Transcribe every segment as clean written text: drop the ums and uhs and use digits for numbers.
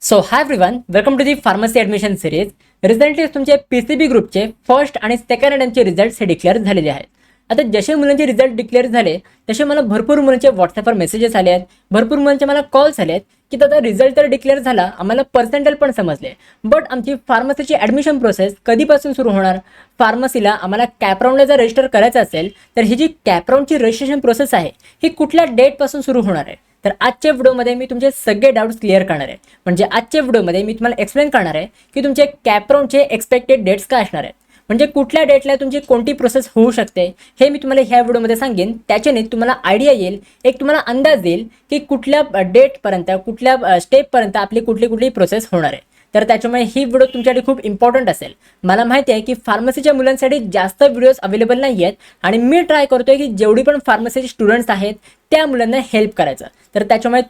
So hi everyone, welcome to the pharmacy admission series. Recently तुमचे PCB ग्रुपचे first आणि second अटेम्प्टचे results हे डिक्लेअर झालेले आहेत. आता जसे मुलांचे रिझल्ट डिक्लेअर झाले तसे मला भरपूर मुलांचे व्हॉट्सअपवर मेसेजेस आले आहेत, भरपूर मुलांचे मला कॉल्स आले आहेत की दादा रिझल्ट तर डिक्लेअर झाला, आम्हाला पर्सेंटेज पण समजले, बट आमची फार्मसीची ॲडमिशन प्रोसेस कधीपासून सुरू होणार. फार्मसीला आम्हाला कॅपराऊंडला जर रजिस्टर करायचं असेल तर ही जी कॅपराऊंडची रजिस्ट्रेशन प्रोसेस आहे ही कुठल्या डेटपासून सुरू होणार आहे. तर आजच्या व्हिडिओमध्ये मी तुमचे सगळे डाऊट्स क्लिअर करणार आहे. म्हणजे आजच्या व्हिडिओमध्ये मी तुम्हाला एक्सप्लेन करणार आहे की तुमचे कॅपराऊंडचे एक्सपेक्टेड डेट्स काय असणार आहेत, म्हणजे कुठल्या डेटला तुमची कोणती प्रोसेस होऊ शकते हे मी तुम्हाला ह्या व्हिडिओमध्ये सांगेन. त्याच्याने तुम्हाला आयडिया येईल, एक तुम्हाला अंदाज येईल की कुठल्या डेटपर्यंत कुठल्या स्टेपपर्यंत आपली कुठली प्रोसेस होणार आहे. तर त्याच्यामुळे ही व्हिडिओ तुमच्यासाठी खूप इम्पॉर्टंट असेल. मला माहिती आहे की फार्मसीच्या मुलांसाठी जास्त व्हिडिओज अवेलेबल नाही आहेत आणि मी ट्राय करतोय की जेवढी पण फार्मसीचे स्टुडंट्स आहेत त्या मुलांना हेल्प करायचं. तर त्याच्यामुळे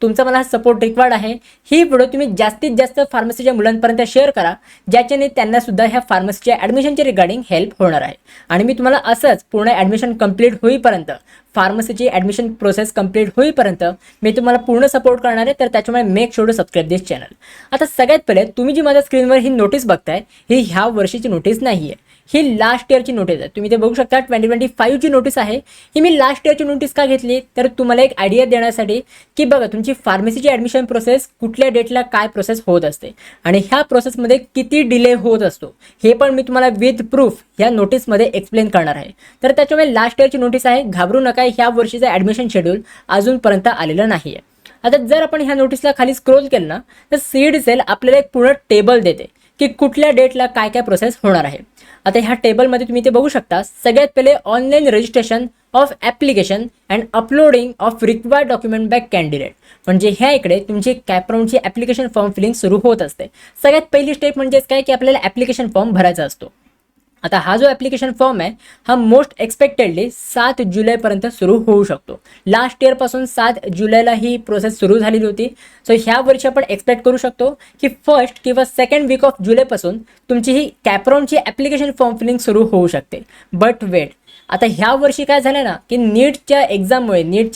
तुमचा मला सपोर्ट रिक्वायर्ड आहे. ही व्हिडिओ तुम्ही जास्तीत जास्त फार्मसीच्या मुलांपर्यंत शेअर करा, ज्याच्याने त्यांना सुद्धा ह्या फार्मसीच्या ॲडमिशनच्या रिगार्डिंग हेल्प होणार आहे. आणि मी तुम्हाला असंच पूर्ण ॲडमिशन कंप्लीट होईपर्यंत, फार्मसीची ॲडमिशन प्रोसेस कंप्लीट होईपर्यंत मी तुम्हाला पूर्ण सपोर्ट करणार आहे. तर त्याच्यामुळे make sure to subscribe this channel. आता सगळ्यात पहिले तुम्ही जी माझ्या स्क्रीनवर ही नोटीस बघताय ही ह्या वर्षीची नोटीस नाही आहे, ही लास्ट इयरची नोटीस आहे. तुम्ही ते बघू शकता 2025ची नोटीस आहे. ही मी लास्ट इयरची नोटीस का घेतली तर तुम्हाला एक आयडिया देण्यासाठी की बघा तुमची फार्मसीची ॲडमिशन प्रोसेस कुठल्या डेटला काय प्रोसेस होत असते आणि ह्या प्रोसेसमध्ये किती डिले होत असतो हे पण मी तुम्हाला विथ प्रूफ ह्या नोटीसमध्ये एक्सप्लेन करणार आहे. तर त्याच्यामुळे लास्ट इयरची नोटीस आहे, घाबरू नका. ह्या वर्षीचं ॲडमिशन शेड्यूल अजूनपर्यंत आलेलं नाही आहे. आता जर आपण ह्या नोटीसला खाली स्क्रोल केलं ना तर CDCL आपल्याला एक पूर्ण टेबल देते की कुठल्या डेटला काय काय प्रोसेस होणार आहे. आता ह्या टेबलमध्ये तुम्ही ते बघू शकता. सगळ्यात पहिले online registration of application and uploading of required document by candidate, म्हणजे ह्या इकडे तुमची कॅपराऊंडची ॲप्लिकेशन फॉर्म फिलिंग सुरू होत असते. सगळ्यात पहिली स्टेप म्हणजेच काय की आपल्याला ॲप्लिकेशन फॉर्म भरायचा असतो. आता हा जो ॲप्लिकेशन फॉर्म आहे हा मोस्ट एक्सपेक्टेडली 7 जुलैपर्यंत सुरू होऊ शकतो. लास्ट इयरपासून 7 जुलैला ही प्रोसेस सुरू झालेली होती. सो ह्या वर्षी आपण एक्सपेक्ट करू शकतो की फर्स्ट किंवा सेकंड वीक ऑफ जुलैपासून तुमची ही कॅपराऊंडची ॲप्लिकेशन फॉर्म फिलिंग सुरू होऊ शकते. बट वेट, आता ह्या वर्षी काय झालं ना की नीटच्या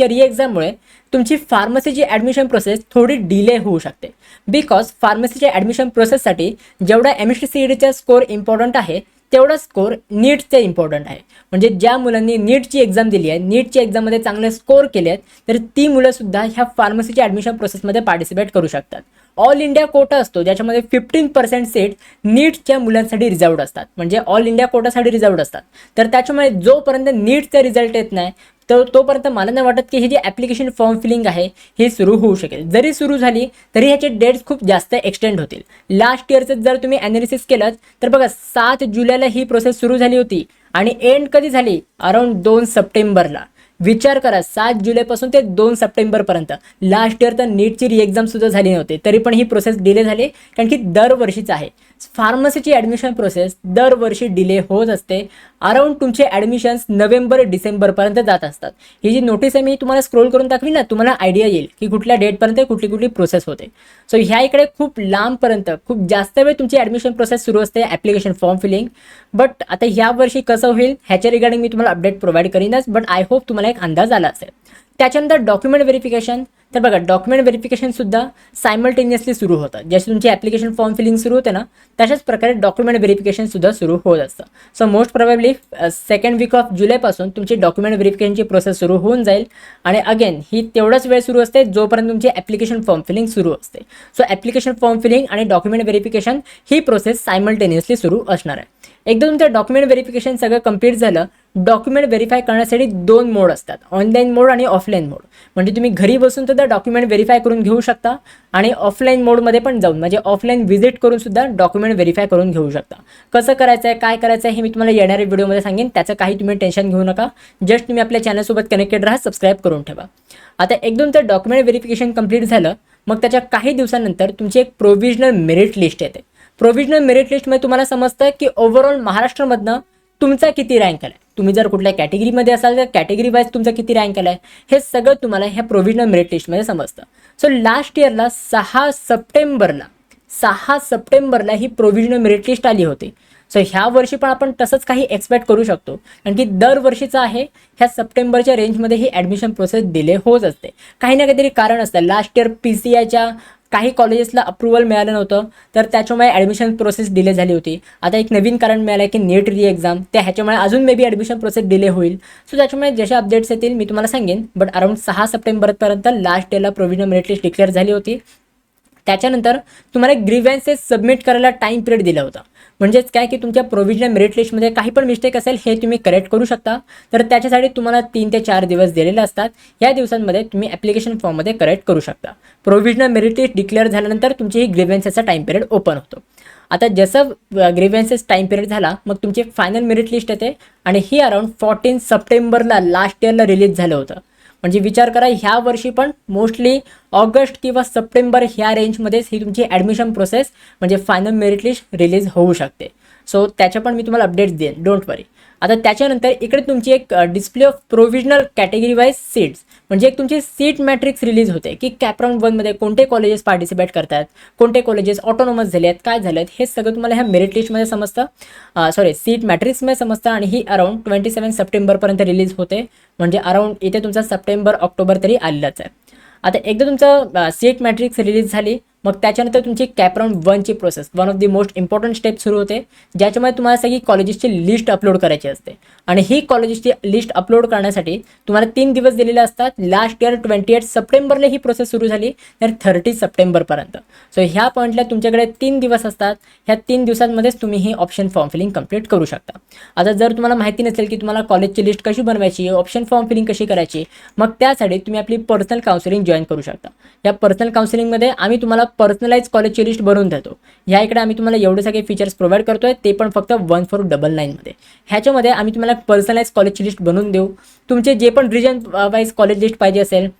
री एक्झाममुळे तुमची फार्मसीची ॲडमिशन प्रोसेस थोडी डिले होऊ शकते. बिकॉज फार्मसीच्या ॲडमिशन प्रोसेससाठी जेवढा MST-CETचा स्कोअर इम्पॉर्टंट आहे तेवढा स्कोअर नीटचे इम्पॉर्टंट आहे. म्हणजे ज्या मुलांनी नीटची एक्झाम दिली आहे, नीटच्या एक्झाममध्ये चांगले स्कोअर केले आहेत, तर ती मुलंसुद्धा ह्या फार्मसीच्या ॲडमिशन प्रोसेसमध्ये पार्टिसिपेट करू शकतात. ऑल इंडिया कोटा असतो ज्याच्यामध्ये 15% सीट नीटच्या मुलांसाठी रिझर्वड असतात, म्हणजे ऑल इंडिया कोटासाठी रिझर्वड असतात. तर त्याच्यामुळे जोपर्यंत नीटचा रिझल्ट येत नाही तर तोपर्यंत मला नाही वाटत की ही जी ॲप्लिकेशन फॉर्म फिलिंग आहे ही सुरू होऊ शकेल. जरी सुरू झाली तरी ह्याचे डेट्स खूप जास्त एक्सटेंड होतील. लास्ट इयरचं जर तुम्ही ॲनालिसिस केलं तर बघा 7 जुलैला ही प्रोसेस सुरू झाली होती आणि एंड कधी झाली, अराउंड 2 सप्टेंबरला. विचार करा, 7 जुलैपासून ते 2 सप्टेंबरपर्यंत. लास्ट इयर तर नीटची री एक्झाम सुद्धा झाली नव्हती, तरी पण ही प्रोसेस डिले झाली, कारण की दरवर्षीच आहे. फार्मसीची ॲडमिशन प्रोसेस दरवर्षी डिले होत असते. अराउंड तुमचे ॲडमिशन्स नोव्हेंबर-डिसेंबरपर्यंत जात असतात. ही जी नोटीस आहे मी तुम्हाला स्क्रोल करून दाखवी ना, तुम्हाला आयडिया येईल की कुठल्या डेटपर्यंत कुठली प्रोसेस होते. सो ह्या इकडे खूप लांबपर्यंत खूप जास्त वेळ तुमची ॲडमिशन प्रोसेस सुरू असते, ॲप्लिकेशन फॉर्म फिलिंग. बट आता ह्या वर्षी कसं होईल ह्याच्या रिगार्डिंग मी तुम्हाला अपडेट प्रोव्हाइड करीनच, बट आय होप तुम्हाला एक अंदाज आला असेल. त्याच्यानंतर डॉक्युमेंट व्हेरिफिकेशन. तर बघा डॉक्युमेंट व्हेरिफिकेशनसुद्धा सायमल्टेनियसली सुरू होतं. जशी तुमची ॲप्लिकेशन फॉर्म फिलिंग सुरू होते ना तशाच प्रकारे डॉक्युमेंट व्हेरिफिकेशनसुद्धा सुरू होत असतं. So most probably second week of जुलैपासून तुमची डॉक्युमेंट व्हेरिफिकेशनची प्रोसेस सुरू होऊन जाईल. आणि अगेन ही तेवढाच वेळ सुरू असते जोपर्यंत तुमची ॲप्लिकेशन फॉर्म फिलिंग सुरू असते. सो ॲप्लिकेशन फॉर्म फिलिंग आणि डॉक्युमेंट व्हेरिफिकेशन ही प्रोसेस सायमल्टेनियसली सुरू असणार आहे. एकदा तुमचं डॉक्युमेंट व्हेरिफिकेशन सगळं कंप्लीट झालं, डॉक्युमेंट व्हेरीफाय करण्यासाठी 2 मोड असतात, ऑनलाईन मोड आणि ऑफलाईन मोड. म्हणजे तुम्ही घरी बसून सुद्धा डॉक्युमेंट व्हेरीफाय करून घेऊ शकता आणि ऑफलाईन मोडमध्ये पण जाऊन म्हणजे ऑफलाईन व्हिजिट करून सुद्धा डॉक्युमेंट व्हेरीफाय करून घेऊ शकता. कसं करायचं आहे, काय करायचं आहे हे मी तुम्हाला येणाऱ्या व्हिडिओमध्ये सांगेन. त्याचं काही तुम्ही टेन्शन घेऊ नका. जस्ट तुम्ही आपल्या चॅनलसोबत कनेक्टेड राहा, सबस्क्राईब करून ठेवा. आता एकदम तर डॉक्युमेंट व्हेरिफिकेशन कंप्लीट झालं, मग त्याच्या काही दिवसानंतर तुमची एक प्रोव्हिजनल मेरिट लिस्ट येते. प्रोव्हिजनल मेरिट लिस्टमध्ये तुम्हाला समजतं की ओव्हरऑल महाराष्ट्रामधनं तुमचा किती रँक आला. तुम्ही जर कुठल्या कॅटेगरीमध्ये असाल तर कॅटेगरी वाईज तुमचा किती रँक आला आहे हे सगळं तुम्हाला ह्या प्रोव्हिजनल मेरिट लिस्टमध्ये समजतं. सो लास्ट इयरला 6 सप्टेंबरला ही प्रोव्हिजनल मेरिट लिस्ट आली होती. सो ह्या वर्षी पण आपण तसंच काही एक्सपेक्ट करू शकतो, कारण की दरवर्षीचं आहे ह्या सप्टेंबरच्या रेंजमध्ये ही ॲडमिशन प्रोसेस डिले होत असते. काही ना काहीतरी कारण असतं. लास्ट इयर PCIच्या काही कॉलेजेसला अप्रुव्हल मिळालं नव्हतं, तर त्याच्यामुळे ॲडमिशन प्रोसेस डिले झाली होती. आता एक नवीन कारण मिळालं आहे की नीट री एक्झाम, त्या ह्याच्यामुळे अजून may be admission process delay होईल. सो त्याच्यामुळे जसे अपडेट्स येतील मी तुम्हाला सांगेन. बट अराउंड 6 सप्टेंबरपर्यंत लास्ट डेला प्रोव्हिजनल मेरिट लिस्ट डिक्लेअर झाली होती. त्याच्यानंतर तुम्हाला ग्रीव्हन्सेस सबमिट करायला टाईम पिरियड दिला होता. म्हणजेच काय की तुमच्या प्रोव्हिजनल मेरिट लिस्टमध्ये काही पण मिस्टेक असेल हे तुम्ही करेक्ट करू शकता. तर त्याच्यासाठी तुम्हाला 3 ते 4 दिवस दिलेले असतात. या दिवसांमध्ये तुम्ही ॲप्लिकेशन फॉर्ममध्ये करेक्ट करू शकता. प्रोव्हिजनल मेरिट लिस्ट डिक्लेअर झाल्यानंतर तुमची ही ग्रीव्हन्सेसचा टाईम पिरियड ओपन होतो. आता जसं ग्रीव्हन्सेस टाईम पिरियड झाला मग तुमची फायनल मेरिट लिस्ट येते आणि ही अराउंड 14 सप्टेंबरला लास्ट इयरला रिलीज झालं होतं. म्हणजे विचार करा ह्या वर्षी पण मोस्टली ऑगस्ट किंवा सप्टेंबर ह्या रेंजमध्येच ही तुमची ॲडमिशन प्रोसेस म्हणजे फायनल मेरिट लिस्ट रिलीज होऊ शकते. सो त्याच्या पण मी तुम्हाला अपडेट्स देईन, डोंट वरी. आता त्याच्यानंतर इकडे तुमची एक display of provisional category wise seats म्हणजे एक तुमची सीट मॅट्रिक्स रिलीज होते की कॅप राऊंड 1मध्ये कोणते कॉलेजेस पार्टिसिपेट करतात, कोणते कॉलेजेस ऑटोनॉमस झाले आहेत, काय झाले आहेत, हे सगळं तुम्हाला ह्या मेरिट लिस्टमध्ये समजतं. सीट मॅट्रिक्समध्ये समजतं. आणि ही अराउंड 27 सप्टेंबरपर्यंत रिलीज होते. म्हणजे अराउंड इथे तुमचा सप्टेंबर ऑक्टोबर तरी आलेलाच आहे. आता एकदा तुमचं सीट मॅट्रिक्स रिलीज झाली मग त्याच्यानंतर तुमची कॅप राऊंड 1ची process one of the most important step सुरू होते, ज्याच्यामध्ये तुम्हाला सगळी कॉलेजेसची लिस्ट अपलोड करायची असते. आणि ही कॉलेजेसची लिस्ट अपलोड करण्यासाठी तुम्हाला 3 दिवस दिलेले असतात. लास्ट इयर 28 सप्टेंबरला ही प्रोसेस सुरू झाली तर 30 सप्टेंबरपर्यंत. सो ह्या पॉईंटला तुमच्याकडे 3 दिवस असतात. ह्या 3 दिवसांमध्येच तुम्ही ही ऑप्शन फॉर्म फिलिंग कंप्लीट करू शकता. आता जर तुम्हाला माहिती नसेल की तुम्हाला कॉलेजची लिस्ट कशी बनवायची, ऑप्शन फॉर्म फिलिंग कशी करायची, मग त्यासाठी तुम्ही आपली पर्सनल काउन्सिलिंग जॉईन करू शकता. या पर्सनल काउन्सिलिंगमध्ये आम्ही तुम्हाला पर्सनलाइज कॉलेजची लिस्ट बनवून देतो. ह्या इकडे आम्ही तुम्हाला एवढे सगळे फीचर्स प्रोव्हाइड करतोय, ते पण फक्त 1499 मध्ये. ह्याच्यामध्ये आम्ही तुम्हाला पर्सनलाइज कॉलेजची लिस्ट बनवून देऊ. तुमचे जे पण रिजन वाईज कॉलेज लिस्ट पाहिजे असेल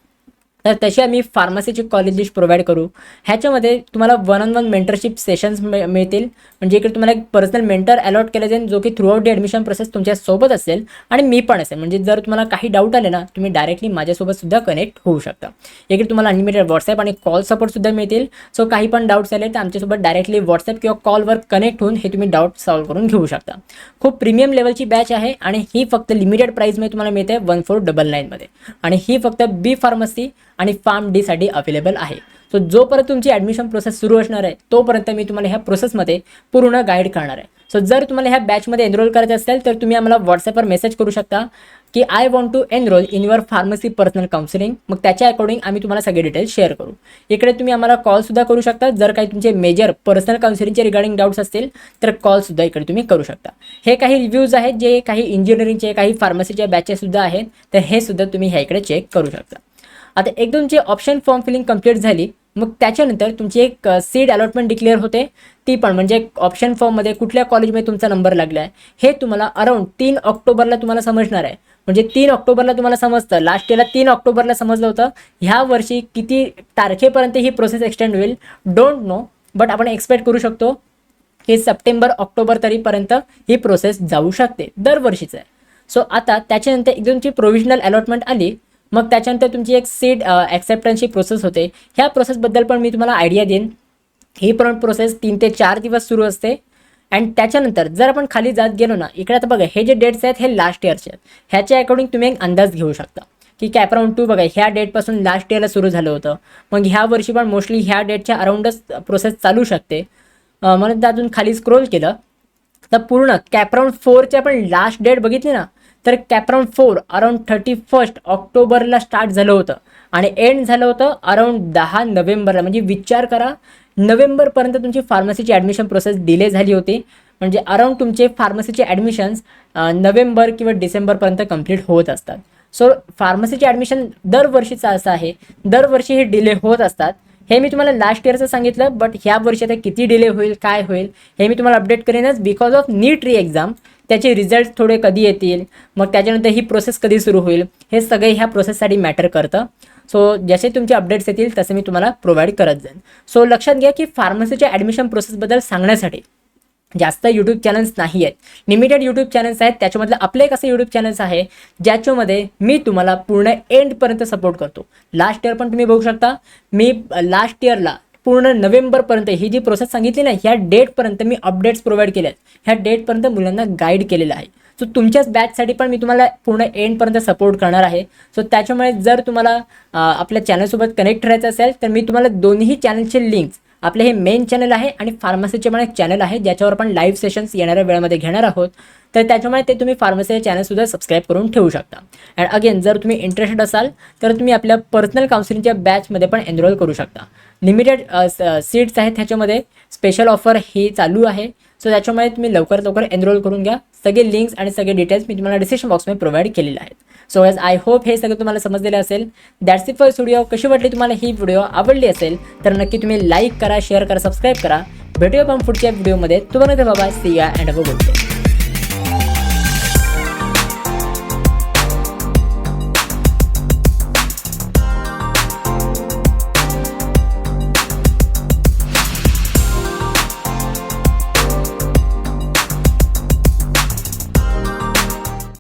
तर तशी आम्ही फार्मसीची कॉलेज लिस्ट प्रोव्हाइड करू. ह्याच्यामध्ये तुम्हाला 1-on-1 मेंटरशिप सेशन्स मिळतील. म्हणजे इकडे तुम्हाला एक पर्सनल मेंटर अलॉट केला जाईल जो की through out the admission process तुमच्यासोबत असेल आणि मी पण असेल. म्हणजे जर तुम्हाला काही डाऊट आले ना तुम्ही डायरेक्टली माझ्यासोबत सुद्धा कनेक्ट होऊ शकता. इकडे तुम्हाला अनलिमिटेड व्हॉट्सॲप आणि कॉल सपोर्टसुद्धा मिळतील. सो काही पण डाऊट्स आले तर आमच्यासोबत डायरेक्टली व्हॉट्सॲप किंवा कॉलवर कनेक्ट होऊन हे तुम्ही डाऊट सॉल्व्ह करून घेऊ शकता. खूप प्रीमियम लेवलची बॅच आहे आणि ही फक्त लिमिटेड प्राईजमध्ये तुम्हाला मिळते 1499 मध्ये. आणि ही फक्त बी फार्मसी आणि फार्म डी साठी अवेलेबल आहे. सो जोपर्यंत तुमची ॲडमिशन प्रोसेस सुरू असणार आहे तोपर्यंत मी तुम्हाला ह्या प्रोसेसमध्ये पूर्ण गाईड करणार आहे. सो जर तुम्हाला ह्या बॅचमध्ये एनरोल करायचं असेल तर तुम्ही आम्हाला व्हॉट्सॲपवर मेसेज करू शकता की I want to enrol in your pharmacy personal counselling. मग त्याच्या अकॉर्डिंग आम्ही तुम्हाला सगळे डिटेल्स शेअर करू. इकडे तुम्ही आम्हाला कॉलसुद्धा करू शकता. जर काही तुमचे मेजर पर्सनल काउन्सिलिंगचे रिगार्डिंग डाऊट्स असतील तर कॉलसुद्धा इकडे तुम्ही करू शकता. हे काही रिव्ह्यूज आहेत जे काही इंजिनिअरिंगचे काही फार्मसीच्या बॅचेससुद्धा आहेत, तर हे सुद्धा तुम्ही ह्या इकडे चेक करू शकता. आता एकदा तुमची ऑप्शन फॉर्म फिलिंग कंप्लीट झाली मग त्याच्यानंतर तुमची एक सीट अलॉटमेंट डिक्लेअर होते. ती पण म्हणजे ऑप्शन फॉर्ममध्ये कुठल्या कॉलेजमध्ये तुमचा नंबर लागला आहे हे तुम्हाला अराउंड 3 ऑक्टोबरला तुम्हाला समजणार आहे. म्हणजे 3 ऑक्टोबरला तुम्हाला समजतं. लास्ट इयरला 3 ऑक्टोबरला समजलं होतं. ह्या वर्षी किती तारखेपर्यंत ही प्रोसेस एक्सटेंड होईल डोंट नो, बट आपण एक्सपेक्ट करू शकतो की सप्टेंबर ऑक्टोबर तरीपर्यंत ही प्रोसेस जाऊ शकते. दरवर्षीच आहे. सो आता त्याच्यानंतर एकदा तुमची प्रोव्हिजनल अलॉटमेंट आली मग त्याच्यानंतर तुमची एक सीट ॲक्सेप्टन्सची प्रोसेस होते. ह्या प्रोसेसबद्दल पण मी तुम्हाला आयडिया देईन. ही पण प्रोसेस 3 ते 4 दिवस सुरू असते. अँड त्याच्यानंतर जर आपण खाली जात गेलो ना इकडे आता बघा हे जे डेट्स आहेत हे लास्ट इयरचे आहेत. ह्याच्या अकॉर्डिंग तुम्ही एक अंदाज घेऊ शकता की कॅप राऊंड 2 बघा ह्या डेटपासून लास्ट इयरला सुरू झालं होतं. मग ह्या वर्षी पण मोस्टली ह्या डेटच्या अराउंडच प्रोसेस चालू शकते. म्हणून अजून खाली स्क्रोल केलं तर पूर्ण कॅप राऊंड 4च्या पण लास्ट डेट बघितली ना तर कॅप राऊंड 4 अराउंड 31 ऑक्टोबरला स्टार्ट झालं होतं आणि एंड झालं होतं अराउंड 10 नोव्हेंबरला. म्हणजे विचार करा नोव्हेंबरपर्यंत तुमची फार्मसीची ॲडमिशन प्रोसेस डिले झाली होती. म्हणजे अराउंड तुमचे फार्मसीचे ॲडमिशन्स नोव्हेंबर किंवा डिसेंबरपर्यंत कंप्लीट होत असतात. सो फार्मसीचे ॲडमिशन दरवर्षीचं असं आहे, दरवर्षी हे डिले होत असतात. हे मी तुम्हाला लास्ट इयरचं सांगितलं, बट ह्या वर्षी आता किती डिले होईल काय होईल हे मी तुम्हाला अपडेट करेनच. बिकॉज ऑफ नीट री एक्झाम त्याचे रिझल्ट थोडे कधी येतील, मग त्याच्यानंतर ही प्रोसेस कधी सुरू होईल, हे सगळे ह्या प्रोसेससाठी मॅटर करतं. सो जसे तुमचे अपडेट्स येतील तसे मी तुम्हाला प्रोव्हाइड करत जाईन. सो लक्षात घ्या की फार्मसीच्या ॲडमिशन प्रोसेसबद्दल सांगण्यासाठी जास्त यूट्यूब चॅनल्स नाही आहेत, लिमिटेड यूट्यूब चॅनल्स आहेत. त्याच्यामधलं आपलं एक असं यूट्यूब चॅनल्स आहे ज्याच्यामध्ये मी तुम्हाला पूर्ण एंडपर्यंत सपोर्ट करतो. लास्ट इयर पण तुम्ही बघू शकता, मी लास्ट इयरला पूर्ण नोव्हेंबरपर्यंत ही जी प्रोसेस सांगितली ना, ह्या डेटपर्यंत मी अपडेट्स प्रोव्हाइड केले आहेत. ह्या डेटपर्यंत मुलांना गाईड केलेलं आहे. सो तुमच्याच बॅचसाठी पण मी तुम्हाला पूर्ण एंडपर्यंत सपोर्ट करणार आहे. सो त्याच्यामुळे जर तुम्हाला आपल्या चॅनलसोबत कनेक्ट राहायचं असेल तर मी तुम्हाला दोन्ही चॅनलचे लिंक्स, आपले हे मेन चॅनल आहे आणि फार्मसीचे पण एक चॅनल आहे ज्याच्यावर आपण लाईव्ह सेशन्स येणाऱ्या वेळामध्ये घेणार आहोत. तर त्याच्यामुळे ते तुम्ही फार्मसी चॅनलसुद्धा सबस्क्राईब करून ठेवू शकता. अँड अगेन जर तुम्ही इंटरेस्टेड असाल तर तुम्ही आपल्या पर्सनल काउन्सिलिंगच्या बॅचमध्ये पण एनरोल करू शकता. लिमिटेड सीट्स आहेत, ह्याच्यामध्ये स्पेशल ऑफर ही चालू आहे. सो त्याच्यामुळे तुम्ही लवकरात लवकर एनरोल करून घ्या. सगळे लिंक्स आणि सगळे डिटेल्स मी तुम्हाला डिस्क्रिप्शन बॉक्समध्ये प्रोव्हाइड केलेले आहेत. सो गाइस, आय होप हे सगळं तुम्हाला समजलेलं असेल. That's it for video. कशी वाटली तुम्हाला ही व्हिडिओ? आवडली असेल तर नक्की तुम्ही लाईक करा, शेअर करा, सबस्क्राईब करा. भेटूया आपण पुढच्या व्हिडिओमध्ये. तुम्हाला बाबा सी या and have a good day.